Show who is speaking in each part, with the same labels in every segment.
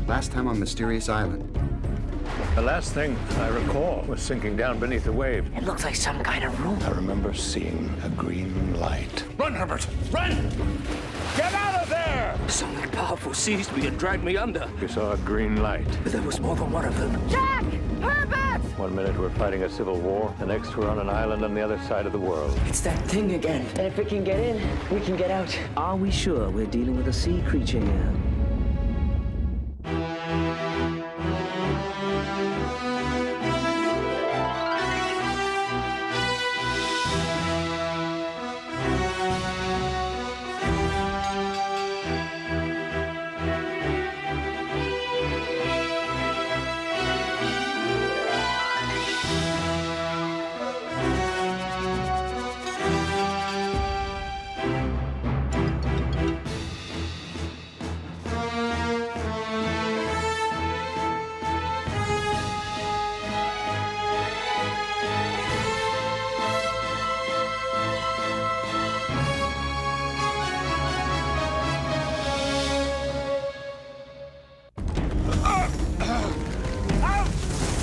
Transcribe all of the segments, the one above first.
Speaker 1: Last time on Mysterious Island.
Speaker 2: The last thing I recall was sinking down beneath a wave.
Speaker 3: It looks like some kind of room.
Speaker 2: I remember seeing a green light.
Speaker 4: Run, Herbert! Run! Get out of there!
Speaker 5: Something powerful seized me and dragged me under.
Speaker 2: We saw a green light.
Speaker 5: But there was more than one of them.
Speaker 3: Jack! Herbert!
Speaker 2: 1 minute we're fighting a civil war, the next we're on an island on the other side of the world.
Speaker 5: It's that thing again.
Speaker 3: And if we can get in, we can get out.
Speaker 5: Are we sure we're dealing with a sea creature here?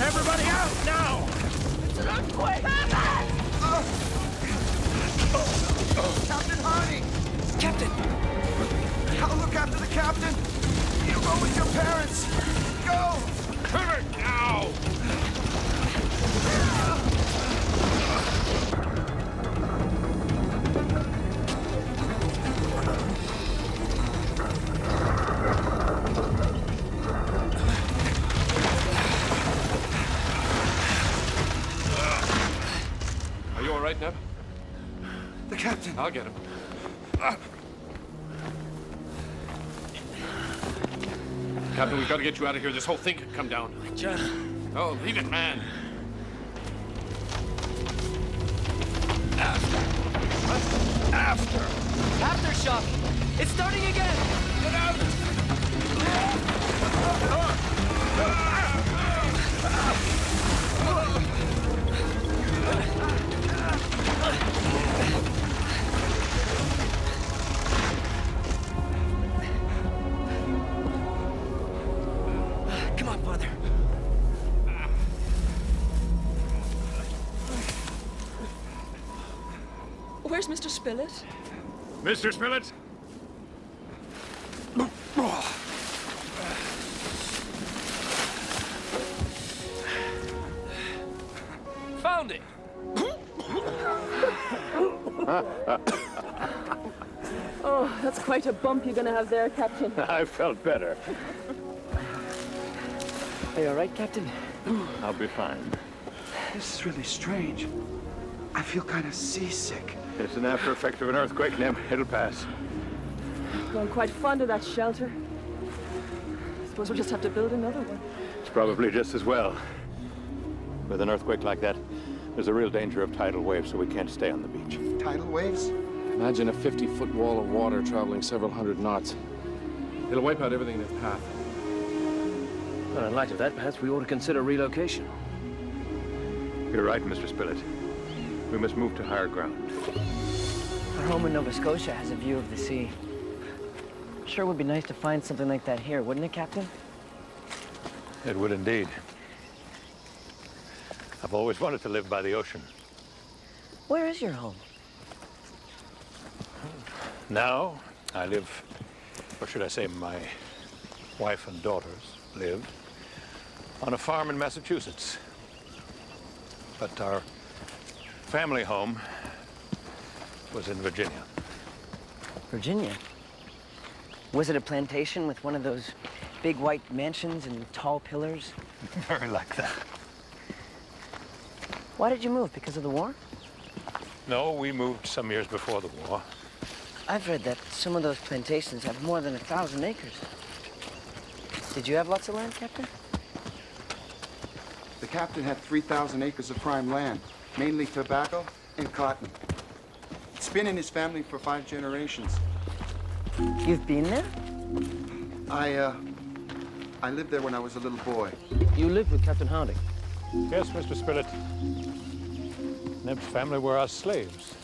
Speaker 4: Everybody out now!
Speaker 3: It's an earthquake!
Speaker 6: Captain Hardy!
Speaker 5: Captain!
Speaker 6: I'll look after the captain! You go with your parents! Go!
Speaker 4: Herbert, now! Are you all right, Neb?
Speaker 6: The captain!
Speaker 4: I'll get him. Captain, we've got to get you out of here. This whole thing could come down.
Speaker 5: John.
Speaker 4: Oh, leave it, man. After.
Speaker 5: Aftershock! It's starting again!
Speaker 4: Get out!
Speaker 5: Come on, Father.
Speaker 7: Where's Mr. Spilett?
Speaker 4: Mr. Spilett?
Speaker 5: Found it!
Speaker 7: Oh, that's quite a bump you're gonna have there, Captain.
Speaker 2: I felt better.
Speaker 3: Are you all right, Captain?
Speaker 2: I'll be fine.
Speaker 6: This is really strange. I feel kind of seasick.
Speaker 2: It's an after effect of an earthquake, Neb. It'll pass.
Speaker 7: Well, I'm quite fond of that shelter. Suppose we'll just have to build another one.
Speaker 2: It's probably just as well. With an earthquake like that, there's a real danger of tidal waves, so we can't stay on the beach.
Speaker 6: Tidal waves?
Speaker 4: Imagine a 50-foot wall of water traveling several hundred knots. It'll wipe out everything in its path.
Speaker 5: Well, in light of that, perhaps we ought to consider relocation.
Speaker 2: You're right, Mr. Spilett. We must move to higher ground.
Speaker 3: Our home in Nova Scotia has a view of the sea. Sure would be nice to find something like that here, wouldn't it, Captain?
Speaker 2: It would indeed. I've always wanted to live by the ocean.
Speaker 3: Where is your home?
Speaker 2: Now, I live, or should I say my wife and daughters live, on a farm in Massachusetts. But our family home was in Virginia.
Speaker 3: Virginia? Was it a plantation with one of those big white mansions and tall pillars?
Speaker 2: Very like that.
Speaker 3: Why did you move? Because of the war?
Speaker 2: No, we moved some years before the war.
Speaker 3: I've read that some of those plantations have more than 1,000 acres. Did you have lots of land, Captain?
Speaker 1: The captain had 3,000 acres of prime land, mainly tobacco and cotton. It's been in his family for 5 generations.
Speaker 3: You've been there?
Speaker 1: I lived there when I was a little boy.
Speaker 5: You lived with Captain Harding?
Speaker 2: Yes, Mr. Spilett. Neb's family were our slaves.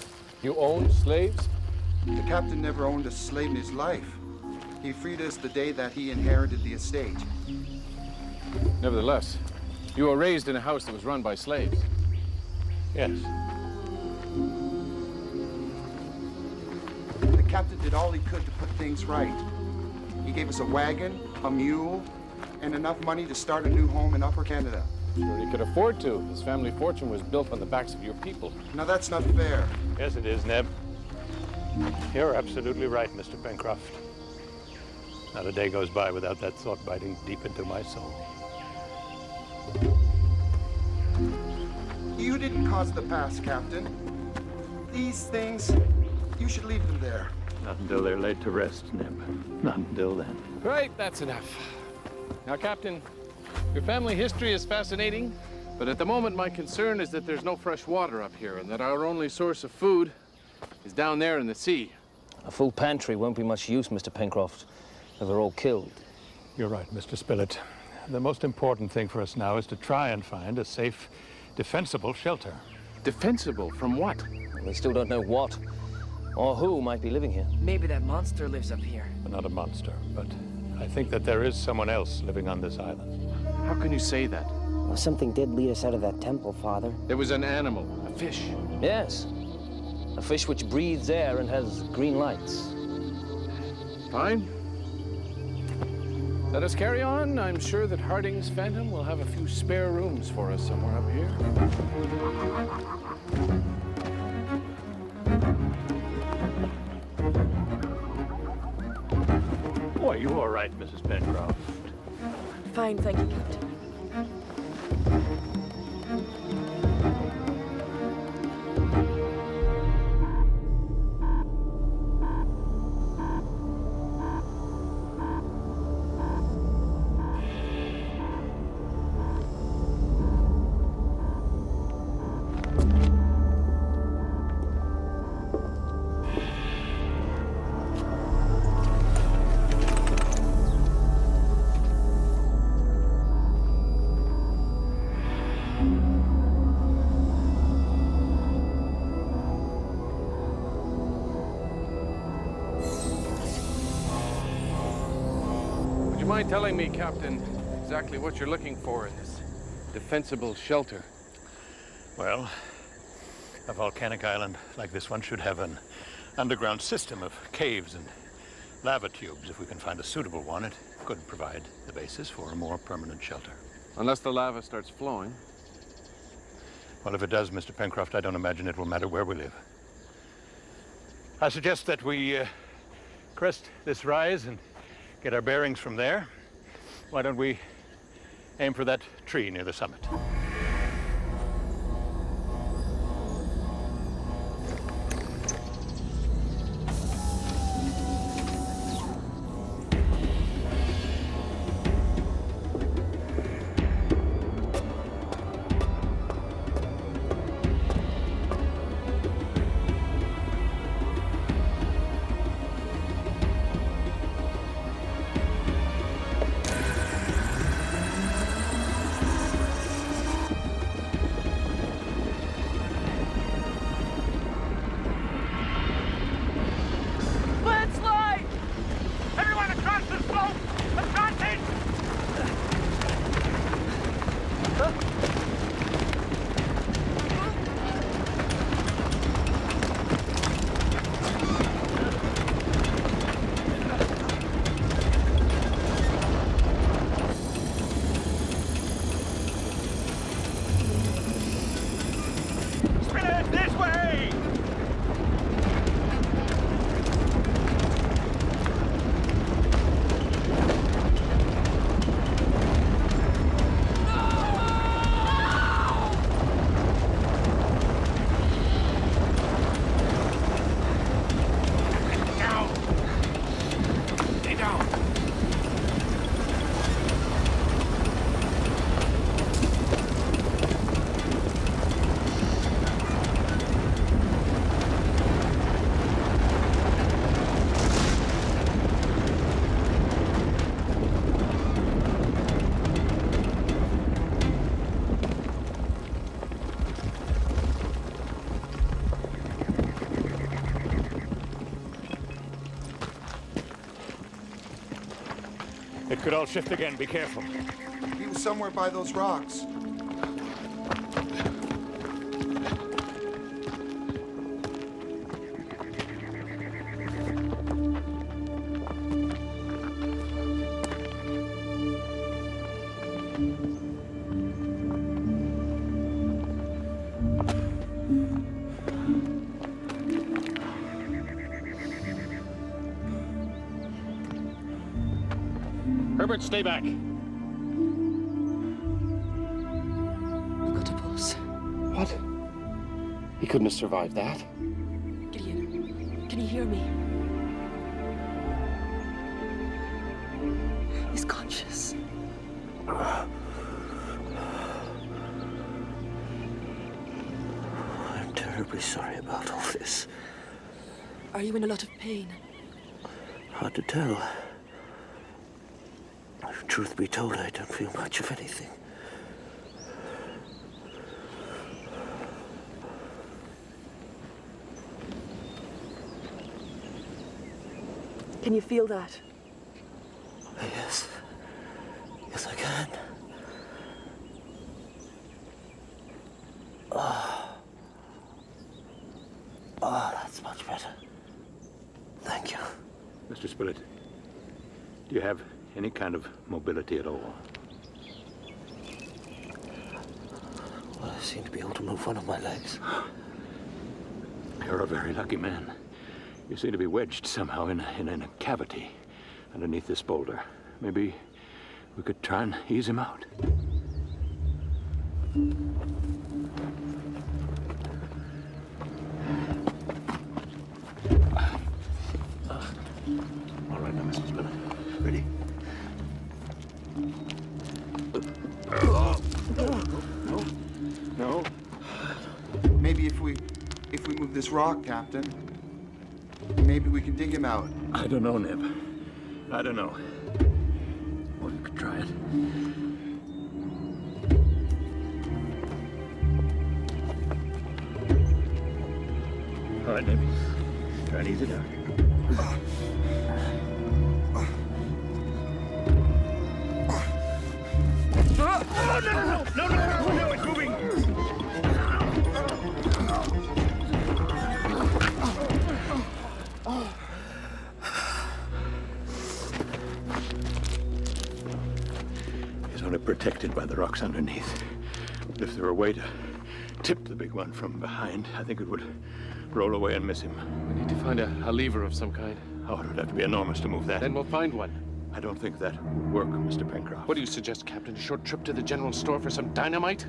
Speaker 4: You owned slaves?
Speaker 1: The captain never owned a slave in his life. He freed us the day that he inherited the estate.
Speaker 4: Nevertheless, you were raised in a house that was run by slaves.
Speaker 2: Yes.
Speaker 1: The captain did all he could to put things right. He gave us a wagon, a mule, and enough money to start a new home in Upper Canada.
Speaker 4: Sure, he could afford to. His family fortune was built on the backs of your people.
Speaker 1: Now that's not fair.
Speaker 2: Yes, it is, Neb. You're absolutely right, Mr. Pencroft. Not a day goes by without that thought biting deep into my soul.
Speaker 1: You didn't cause the past, Captain. These things, you should leave them there.
Speaker 2: Not until they're laid to rest, Neb. Not until then.
Speaker 4: Right, that's enough. Now, Captain, your family history is fascinating, but at the moment my concern is that there's no fresh water up here and that our only source of food is down there in the sea.
Speaker 5: A full pantry won't be much use, Mr. Pencroft, if we're all killed.
Speaker 2: You're right, Mr. Spilett. The most important thing for us now is to try and find a safe, defensible shelter.
Speaker 4: Defensible from what?
Speaker 5: We still don't know what or who might be living here.
Speaker 3: Maybe that monster lives up here.
Speaker 2: But not a monster, but I think that there is someone else living on this island.
Speaker 4: How can you say that?
Speaker 3: Well, something did lead us out of that temple, Father.
Speaker 4: There was an animal, a fish.
Speaker 5: Yes. A fish which breathes air and has green lights.
Speaker 4: Fine. Let us carry on. I'm sure that Harding's Phantom will have a few spare rooms for us somewhere up here.
Speaker 2: Boy, you all right, Mrs. Pencroft?
Speaker 7: Fine, thank you, Captain.
Speaker 4: Would you mind telling me, Captain, exactly what you're looking for in this defensible shelter?
Speaker 2: Well, a volcanic island like this one should have an underground system of caves and lava tubes. If we can find a suitable one, it could provide the basis for a more permanent shelter.
Speaker 4: Unless the lava starts flowing.
Speaker 2: Well, if it does, Mr. Pencroft, I don't imagine it will matter where we live. I suggest that we crest this rise and get our bearings from there. Why don't we aim for that tree near the summit? It could all shift again. Be careful.
Speaker 1: He was somewhere by those rocks.
Speaker 4: Herbert, stay back.
Speaker 7: I've got a pulse.
Speaker 8: What? He couldn't have survived that.
Speaker 7: Gideon, can you hear me? He's conscious.
Speaker 8: I'm terribly sorry about all this.
Speaker 7: Are you in a lot of pain?
Speaker 8: Hard to tell. Truth be told, I don't feel much of anything.
Speaker 7: Can you feel that?
Speaker 8: Yes. Yes, I can. Oh, that's much better. Thank you.
Speaker 2: Mr. Spillett, do you have any kind of mobility at all?
Speaker 8: Well, I seem to be able to move one of my legs.
Speaker 2: You're a very lucky man. You seem to be wedged somehow in a cavity underneath this boulder. Maybe we could try and ease him out. All right, now, Mr. Spillett. Ready?
Speaker 1: No. Maybe if we move this rock, Captain, maybe we can dig him out.
Speaker 2: I don't know, Neb. I don't know. Well, you could try it. All right, Neb. Try and ease it out. No, it's moving! He's only protected by the rocks underneath. But if there were a way to tip the big one from behind, I think it would roll away and miss him.
Speaker 4: We need to find a lever of some kind.
Speaker 2: Oh, it would have to be enormous to move that.
Speaker 4: Then we'll find one.
Speaker 2: I don't think that would work, Mr. Pencroft.
Speaker 4: What do you suggest, Captain? A short trip to the general store for some dynamite?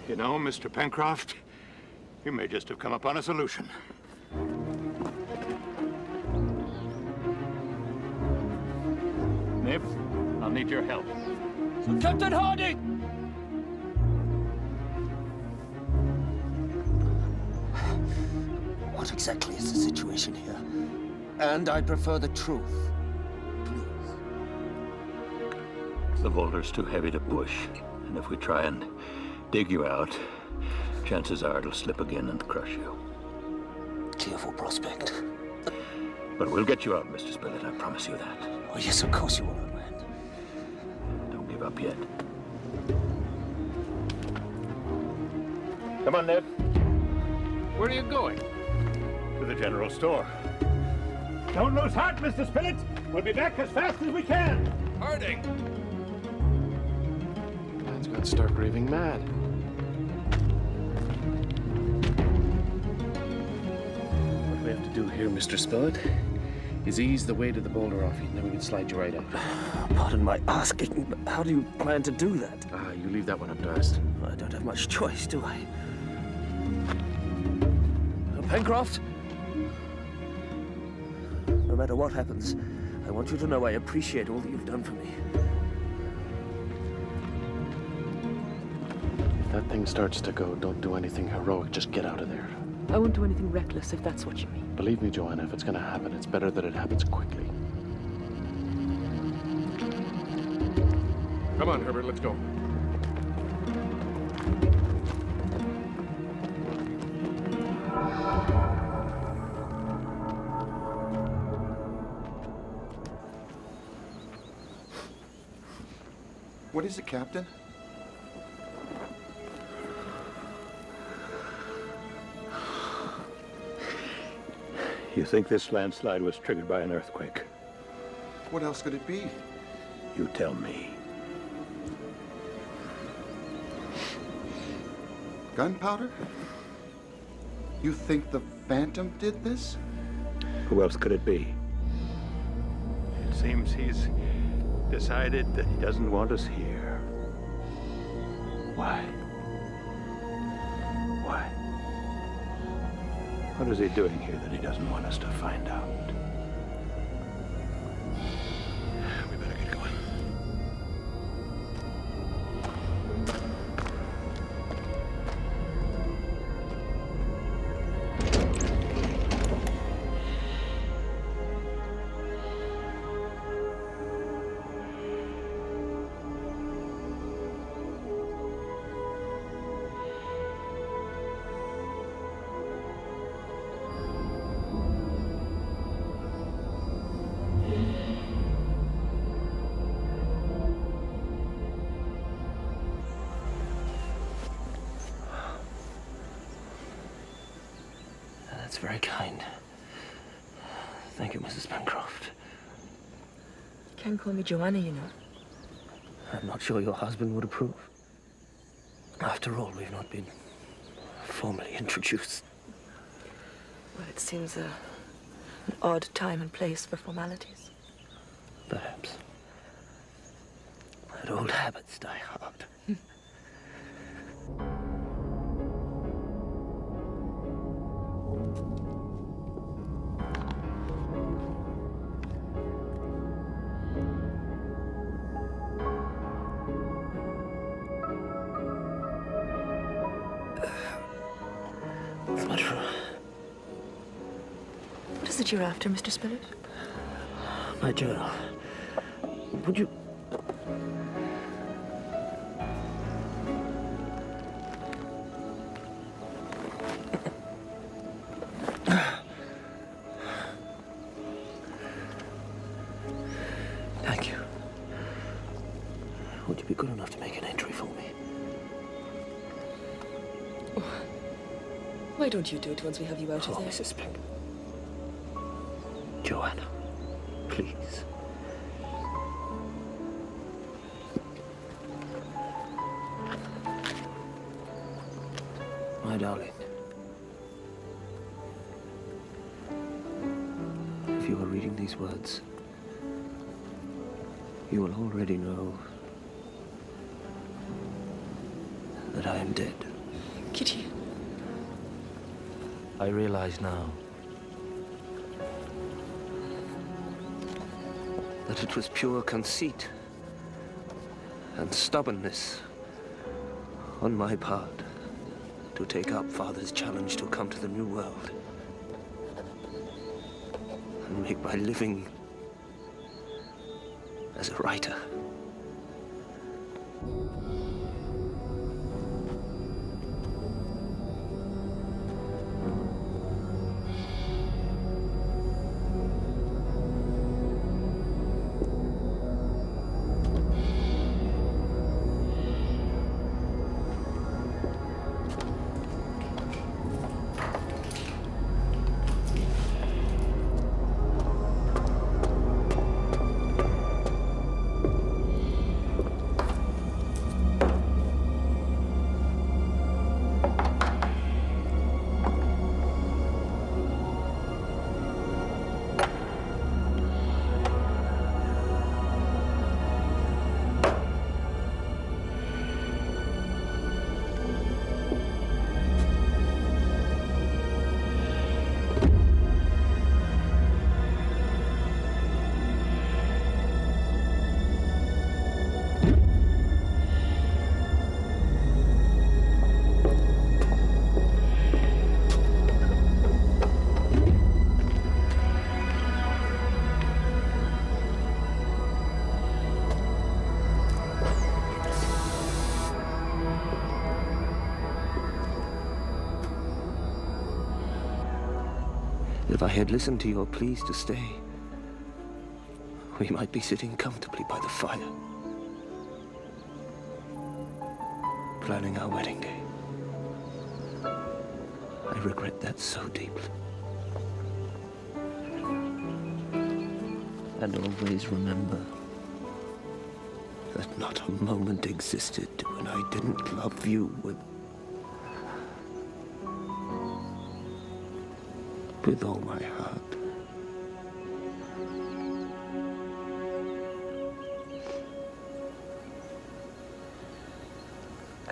Speaker 2: You know, Mr. Pencroft, you may just have come upon a solution. Nib, I'll need your help.
Speaker 5: Captain Harding!
Speaker 8: What exactly is the situation here? And I'd prefer the truth. Please.
Speaker 2: The boulder's too heavy to push, and if we try and dig you out, chances are it'll slip again and crush you.
Speaker 8: Cheerful prospect.
Speaker 2: But we'll get you out, Mr. Spillett, I promise you that.
Speaker 8: Oh, yes, of course you will, old man.
Speaker 2: Don't give up yet. Come on, Ned.
Speaker 4: Where are you going?
Speaker 2: To the general store. Don't lose heart, Mr. Spillett. We'll be back as fast as we can.
Speaker 4: Harding! Man's gone stark raving mad. What we have to do here, Mr. Spillett, is ease the weight of the boulder off you, and then we can slide you right out.
Speaker 8: Pardon my asking, but how do you plan to do that?
Speaker 4: You leave that one up to us.
Speaker 8: I don't have much choice, do I? Pencroft? No matter what happens, I want you to know I appreciate all that you've done for me.
Speaker 4: If that thing starts to go, don't do anything heroic. Just get out of there.
Speaker 7: I won't do anything reckless if that's what you mean.
Speaker 4: Believe me, Joanna, if it's going to happen, it's better that it happens quickly. Come on, Herbert, let's go.
Speaker 1: What is it, Captain?
Speaker 2: You think this landslide was triggered by an earthquake?
Speaker 1: What else could it be?
Speaker 2: You tell me.
Speaker 1: Gunpowder? You think the Phantom did this?
Speaker 2: Who else could it be? It seems he's decided that he doesn't want us here. Why? Why? What is he doing here that he doesn't want us to find out? We better get going.
Speaker 8: That's very kind. Thank you, Mrs. Bancroft.
Speaker 7: You can call me Joanna, you know.
Speaker 8: I'm not sure your husband would approve. After all, we've not been formally introduced.
Speaker 7: Well, it seems an odd time and place for formalities.
Speaker 8: Perhaps. But old habits die hard.
Speaker 7: What is it you're after, Mr. Spillett?
Speaker 8: My journal. Would you... Thank you. Would you be good enough to make an entry for me?
Speaker 7: Why don't you do it once we have you out of there?
Speaker 8: Mrs. Spillett. Joanna, please. My darling, if you are reading these words, you will already know that I am dead.
Speaker 7: Kitty.
Speaker 5: I realize now
Speaker 8: that it was pure conceit and stubbornness on my part to take up Father's challenge to come to the New World and make my living as a writer. If I had listened to your pleas to stay, we might be sitting comfortably by the fire. planning our wedding day. I regret that so deeply. And always remember that not a moment existed when I didn't love you with all my heart.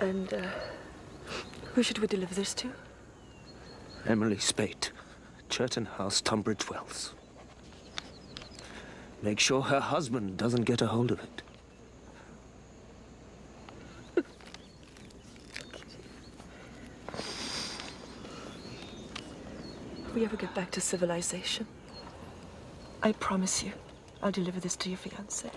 Speaker 7: And, who should we deliver this to?
Speaker 8: Emily Spate, Churton House, Tunbridge Wells. Make sure her husband doesn't get a hold of it.
Speaker 7: If we ever get back to civilization, I promise you, I'll deliver this to your fiancé.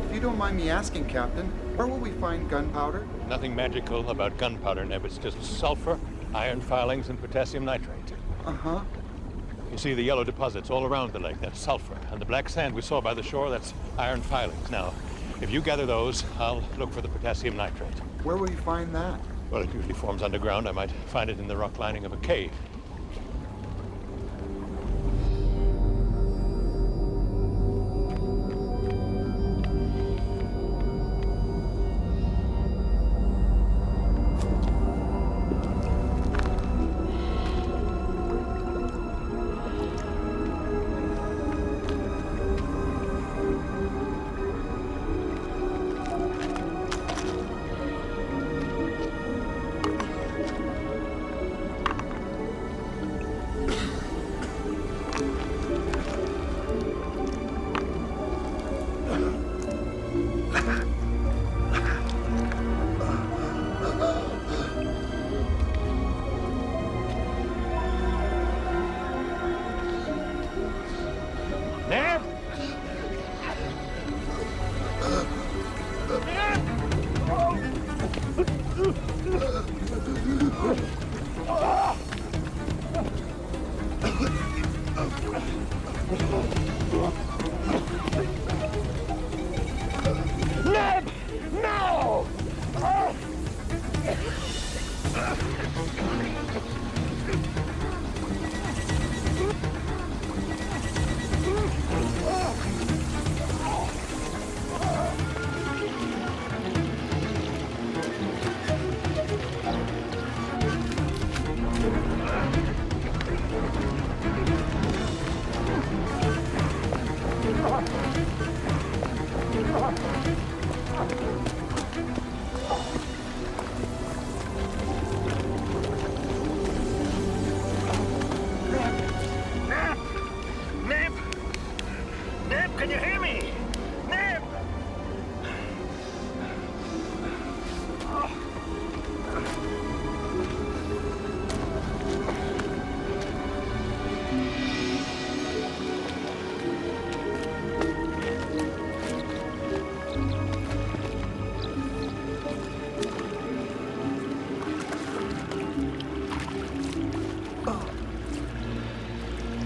Speaker 1: If you don't mind me asking, Captain, where will we find gunpowder?
Speaker 2: Nothing magical about gunpowder, Neb. It's just sulfur, iron filings, and potassium nitrate.
Speaker 1: Uh-huh.
Speaker 2: You see the yellow deposits all around the lake, that's sulfur. And the black sand we saw by the shore, that's iron filings. Now, if you gather those, I'll look for the potassium nitrate.
Speaker 1: Where will you find that?
Speaker 2: Well, it usually forms underground. I might find it in the rock lining of a cave. Neb! Neb! No! Neb! Neb, can you hear me? Neb!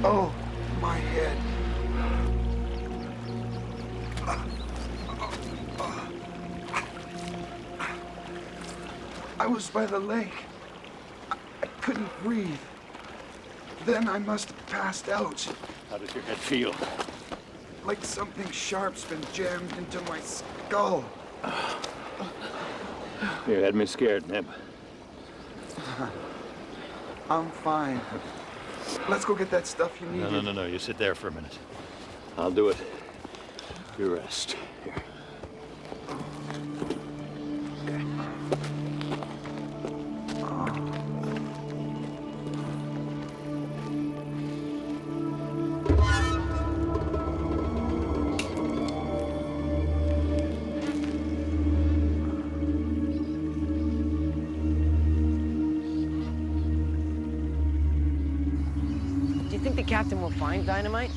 Speaker 1: Oh, my head. I was by the lake. I couldn't breathe. Then I must have passed out.
Speaker 2: How does your head feel?
Speaker 1: Like something sharp's been jammed into my skull.
Speaker 2: You had me scared, Neb.
Speaker 1: I'm fine. Let's go get that stuff you need.
Speaker 2: No. You sit there for a minute. I'll do it. You rest. Here. Okay.
Speaker 3: Do you think the captain will find dynamite?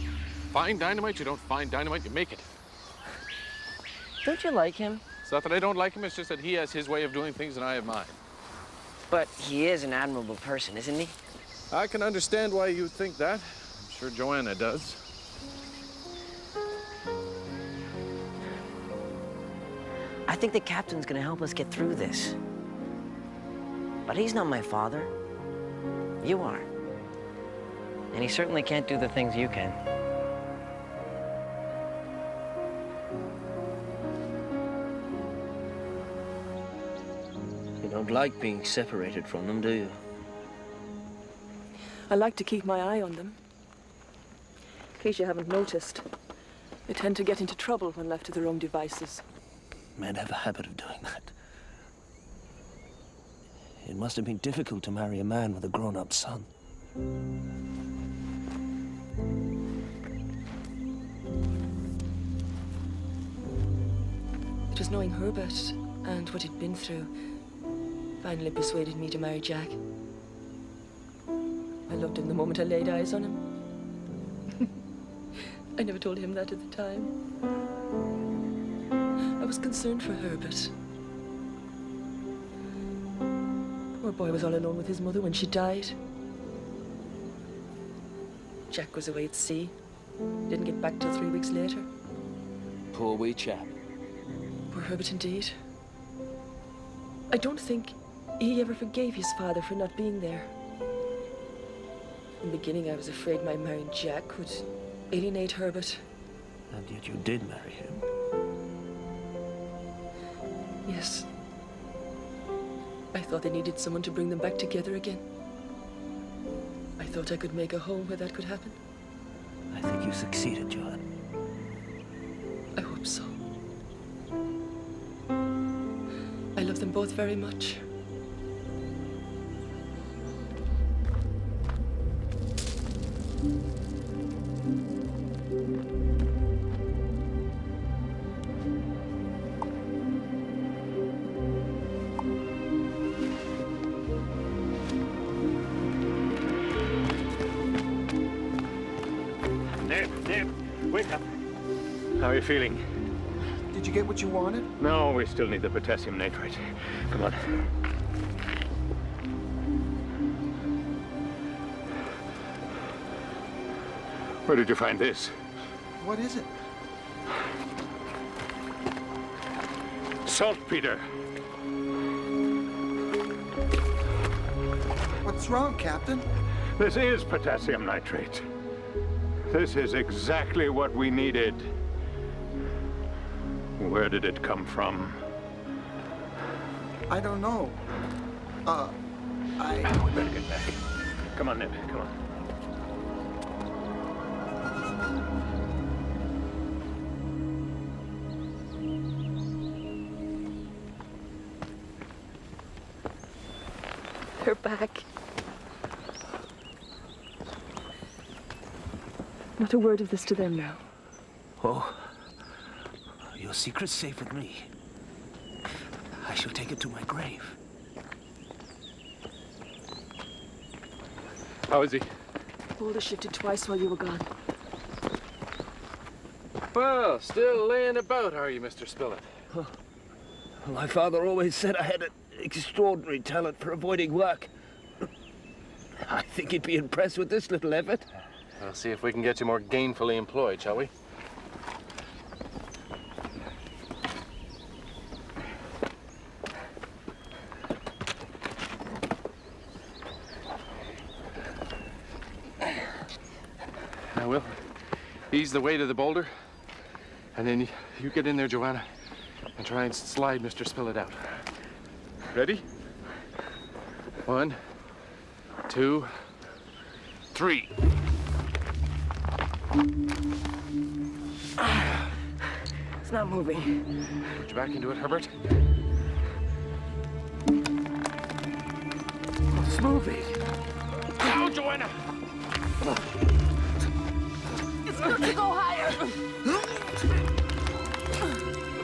Speaker 4: Find dynamite? You don't find dynamite, you make it.
Speaker 3: Don't you like him?
Speaker 4: It's not that I don't like him, it's just that he has his way of doing things and I have mine.
Speaker 3: But he is an admirable person, isn't he?
Speaker 4: I can understand why you think that. I'm sure Joanna does.
Speaker 3: I think the captain's gonna help us get through this. But he's not my father. You are. And he certainly can't do the things you can.
Speaker 8: You don't like being separated from them, do you?
Speaker 7: I like to keep my eye on them. In case you haven't noticed, they tend to get into trouble when left to their own devices.
Speaker 8: Men have a habit of doing that. It must have been difficult to marry a man with a grown-up son.
Speaker 7: It was knowing Herbert and what he'd been through finally persuaded me to marry Jack. I loved him the moment I laid eyes on him. I never told him that at the time. I was concerned for Herbert. Poor boy was all alone with his mother when she died. Jack was away at sea. Didn't get back till 3 weeks later.
Speaker 5: Poor wee chap.
Speaker 7: Poor Herbert indeed. I don't think he ever forgave his father for not being there. In the beginning, I was afraid my marrying Jack would alienate Herbert.
Speaker 8: And yet you did marry him.
Speaker 7: Yes. I thought they needed someone to bring them back together again. I thought I could make a home where that could happen.
Speaker 8: I think you succeeded, Joanne.
Speaker 7: I hope so. I love them both very much.
Speaker 2: Ned, wake up. How are you feeling?
Speaker 1: Did you get what you wanted?
Speaker 2: No, we still need the potassium nitrate. Come on. Where did you find this?
Speaker 1: What is it?
Speaker 2: Saltpeter.
Speaker 1: What's wrong, Captain?
Speaker 2: This is potassium nitrate. This is exactly what we needed. Where did it come from?
Speaker 1: I don't know.
Speaker 2: We better get back. Come on, Ned, come on.
Speaker 7: They're back. Not a word of this to them now.
Speaker 8: Oh, your secret's safe with me. I shall take it to my grave.
Speaker 4: How is he?
Speaker 7: Boulder shifted twice while you were gone.
Speaker 4: Well, still laying about, are you, Mr. Spillett?
Speaker 8: My father always said I had an extraordinary talent for avoiding work. I think he'd be impressed with this little effort.
Speaker 4: We'll see if we can get you more gainfully employed, shall we? Now, Will, ease the weight of the boulder, and then you get in there, Joanna, and try and slide Mr. Spillett out. Ready? 1, 2, 3.
Speaker 3: It's not moving.
Speaker 4: Put your back into it, Herbert.
Speaker 8: It's moving.
Speaker 4: Now, Joanna!
Speaker 7: It's got to go higher!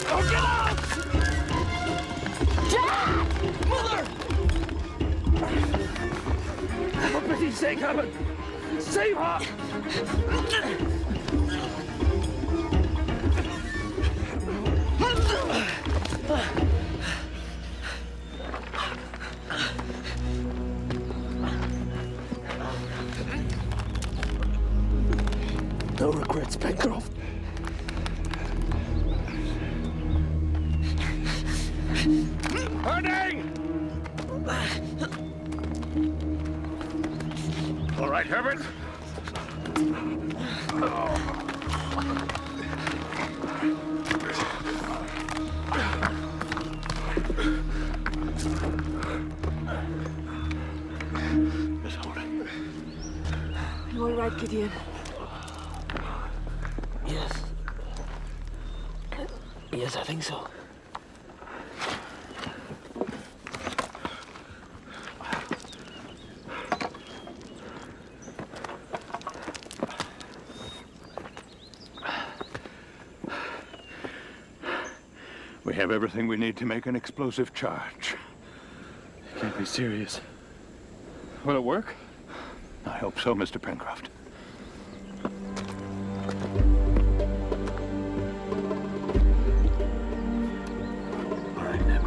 Speaker 4: Oh, get out!
Speaker 7: Jack! Mother!
Speaker 8: For pity's sake, Herbert! Save her! No regrets, Pencroft.
Speaker 2: Harding! All right, Herbert. Miss Holden.
Speaker 7: You all right, Gideon?
Speaker 8: Yes. Yes, I think so.
Speaker 2: We have everything we need to make an explosive charge.
Speaker 4: You can't be serious. Will it work?
Speaker 2: I hope so, Mr. Pencroft. All right, Neb.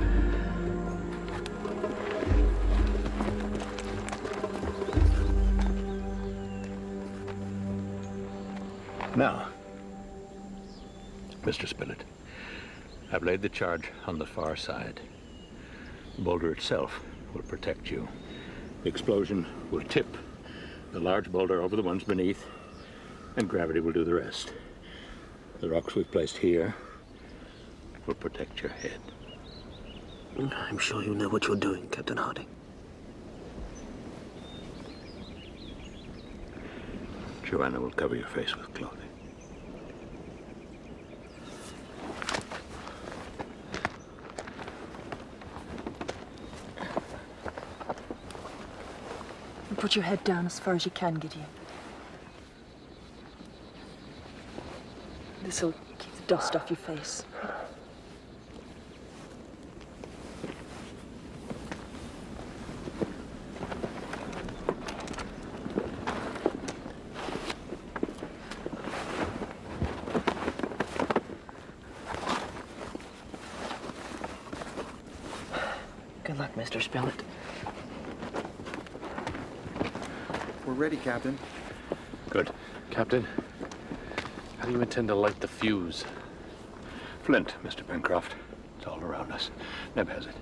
Speaker 2: Now, Mr. Spilett, I've laid the charge on the far side. The boulder itself will protect you. The explosion will tip the large boulder over the ones beneath, and gravity will do the rest. The rocks we've placed here will protect your head.
Speaker 8: I'm sure you know what you're doing, Captain Harding.
Speaker 2: Joanna will cover your face with clothing.
Speaker 7: Put your head down as far as you can, Gideon. This'll keep the dust off your face.
Speaker 3: Good luck, Mr. Spilett.
Speaker 1: We're ready, Captain.
Speaker 4: Good. Captain, how do you intend to light the fuse?
Speaker 2: Flint, Mr. Pencroft. It's all around us. Neb has it.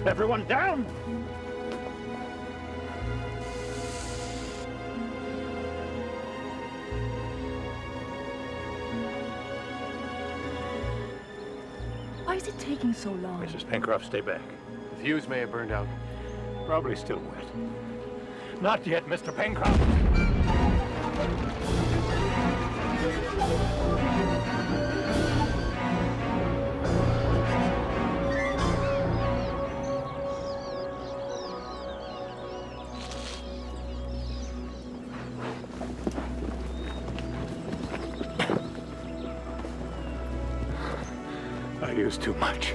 Speaker 2: Everyone down!
Speaker 9: Why is it taking so long?
Speaker 2: Mrs. Pencroft, stay back.
Speaker 4: The fuse may have burned out.
Speaker 2: Probably still wet. Not yet, Mr. Pencroft! I used too much.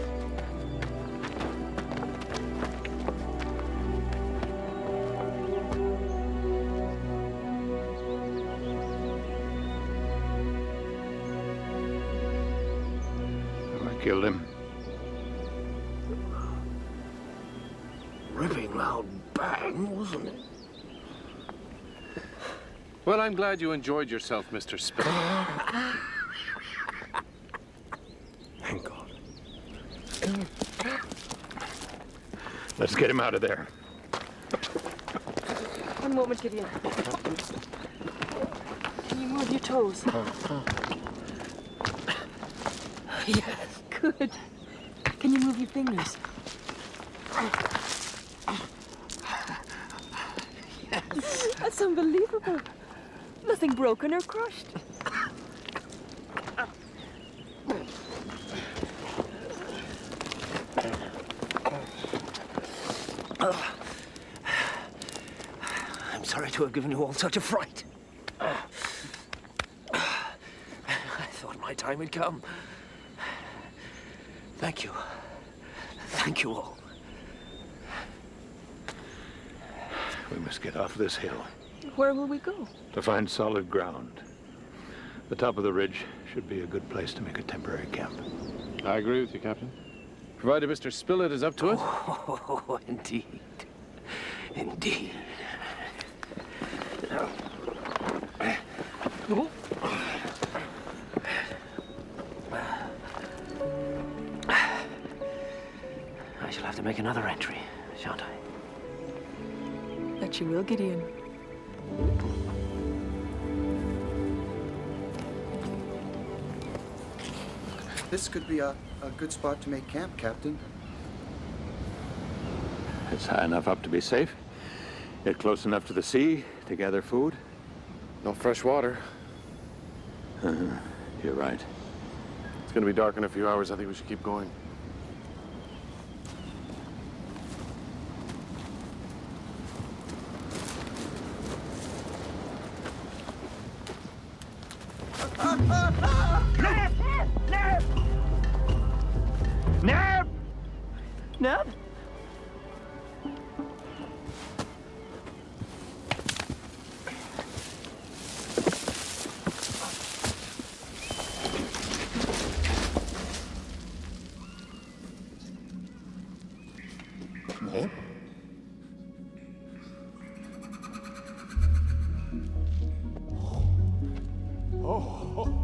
Speaker 2: I killed him.
Speaker 8: Ripping loud bang, wasn't it?
Speaker 4: Well, I'm glad you enjoyed yourself, Mr. Spilett.
Speaker 8: Thank God.
Speaker 2: Let's get him out of there.
Speaker 7: One moment, Gideon. Can you move your toes?
Speaker 8: Yes.
Speaker 7: Good. Can you move your fingers? That's unbelievable. Nothing broken or crushed.
Speaker 8: I'm sorry to have given you all such a fright. I thought my time had come. Thank you. Thank you all.
Speaker 2: We must get off this hill
Speaker 7: Where will we go?
Speaker 2: to find solid ground. The top of the ridge should be a good place to make a temporary camp.
Speaker 4: I agree with you, Captain. Provided Mr. Spilett is up to it.
Speaker 8: Oh, indeed. Indeed. I shall have to make another entry, shan't I?
Speaker 7: That you will, Gideon.
Speaker 1: This could be a good spot to make camp, Captain.
Speaker 2: It's high enough up to be safe, yet close enough to the sea to gather food.
Speaker 4: No fresh water.
Speaker 2: You're right.
Speaker 4: It's gonna be dark in a few hours. I think we should keep going.
Speaker 3: Neb?
Speaker 2: Neb?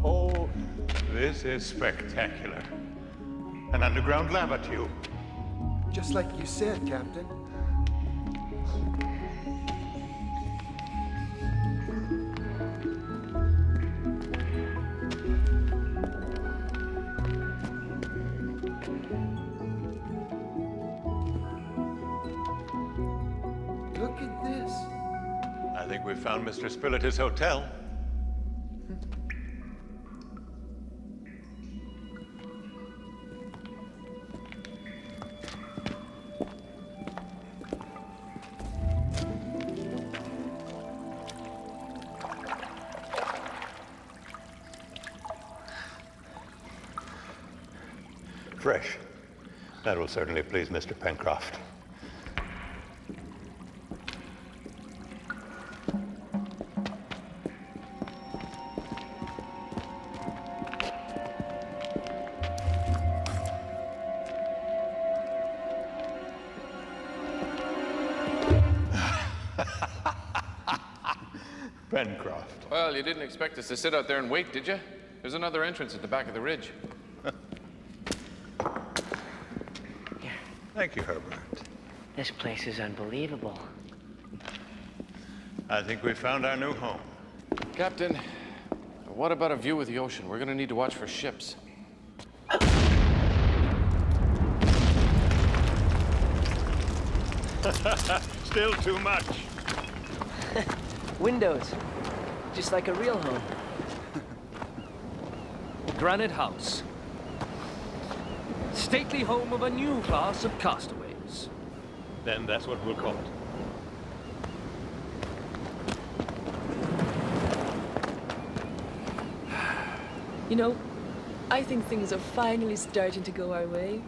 Speaker 2: Oh, this is spectacular. An underground lava tube.
Speaker 1: Just like you said, Captain. Look at this.
Speaker 2: I think we found Mr. Spilett's hotel. Fresh. That will certainly please Mr. Pencroft. Pencroft.
Speaker 4: Well, you didn't expect us to sit out there and wait, did you? There's another entrance at the back of the ridge.
Speaker 2: Thank you, Herbert.
Speaker 3: This place is unbelievable.
Speaker 2: I think we found our new home.
Speaker 4: Captain, what about a view of the ocean? We're gonna need to watch for ships.
Speaker 2: Still too much.
Speaker 3: Windows. Just like a real home.
Speaker 8: Granite House. Stately home of a new class of castaways.
Speaker 2: Then that's what we'll call it.
Speaker 7: You know, I think things are finally starting to go our way.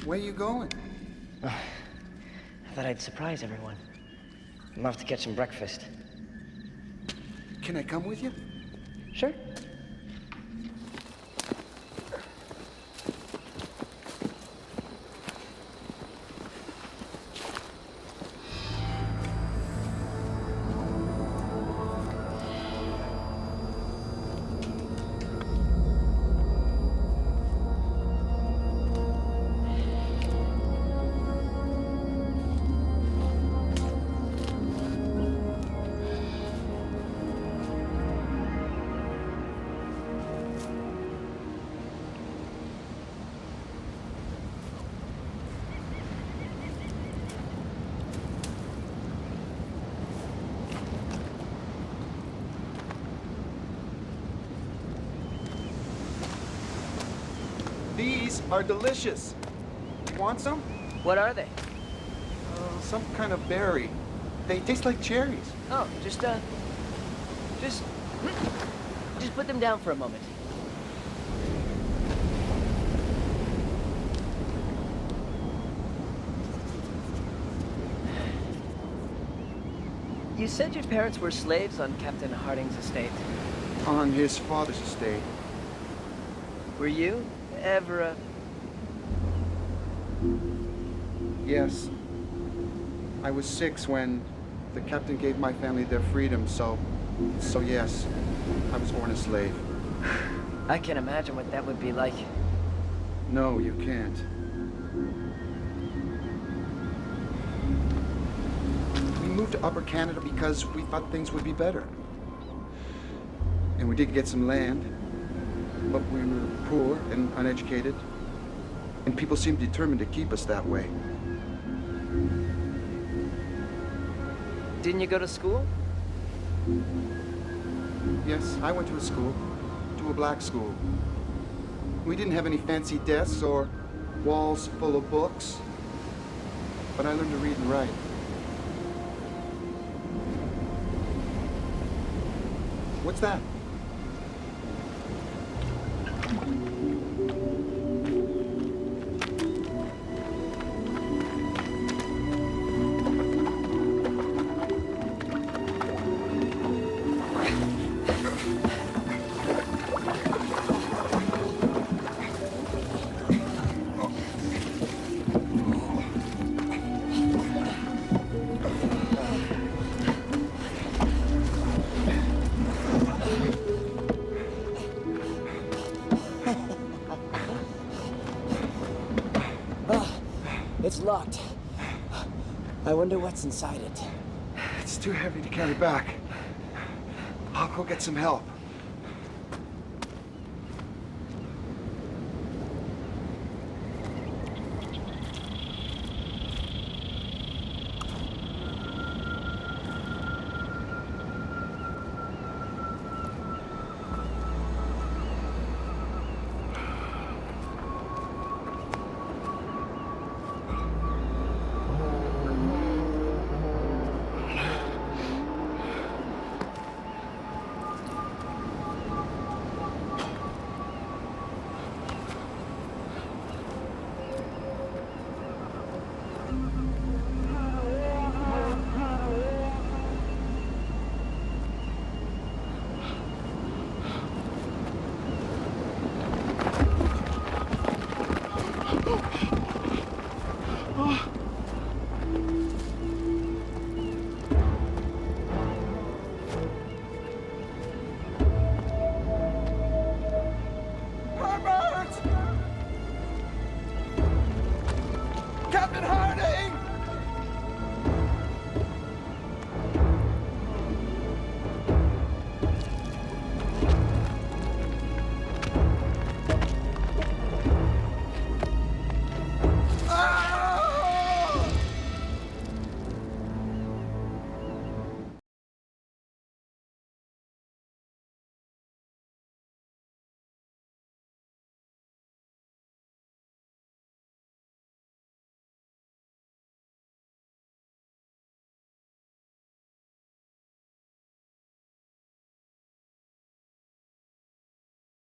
Speaker 1: Where you going?
Speaker 3: I thought I'd surprise everyone. I'm off to get some breakfast.
Speaker 1: Can I come with you?
Speaker 3: Sure.
Speaker 1: These are delicious. Want some?
Speaker 3: What are they?
Speaker 1: Some kind of berry. They taste like cherries.
Speaker 3: Oh, just put them down for a moment. You said your parents were slaves on Captain Harding's estate.
Speaker 1: On his father's estate.
Speaker 3: Were you ever a...
Speaker 1: Yes. I was 6 when the captain gave my family their freedom, so yes, I was born a slave.
Speaker 3: I can't imagine what that would be like.
Speaker 1: No, you can't. We moved to Upper Canada because we thought things would be better. And we did get some land, but we were poor and uneducated, and people seemed determined to keep us that way.
Speaker 3: Didn't you go to school?
Speaker 1: Yes, I went to a school, to a black school. We didn't have any fancy desks or walls full of books, but I learned to read and write. What's that?
Speaker 3: It's locked. I wonder what's inside it.
Speaker 1: It's too heavy to carry back. I'll go get some help.
Speaker 6: Captain Harding!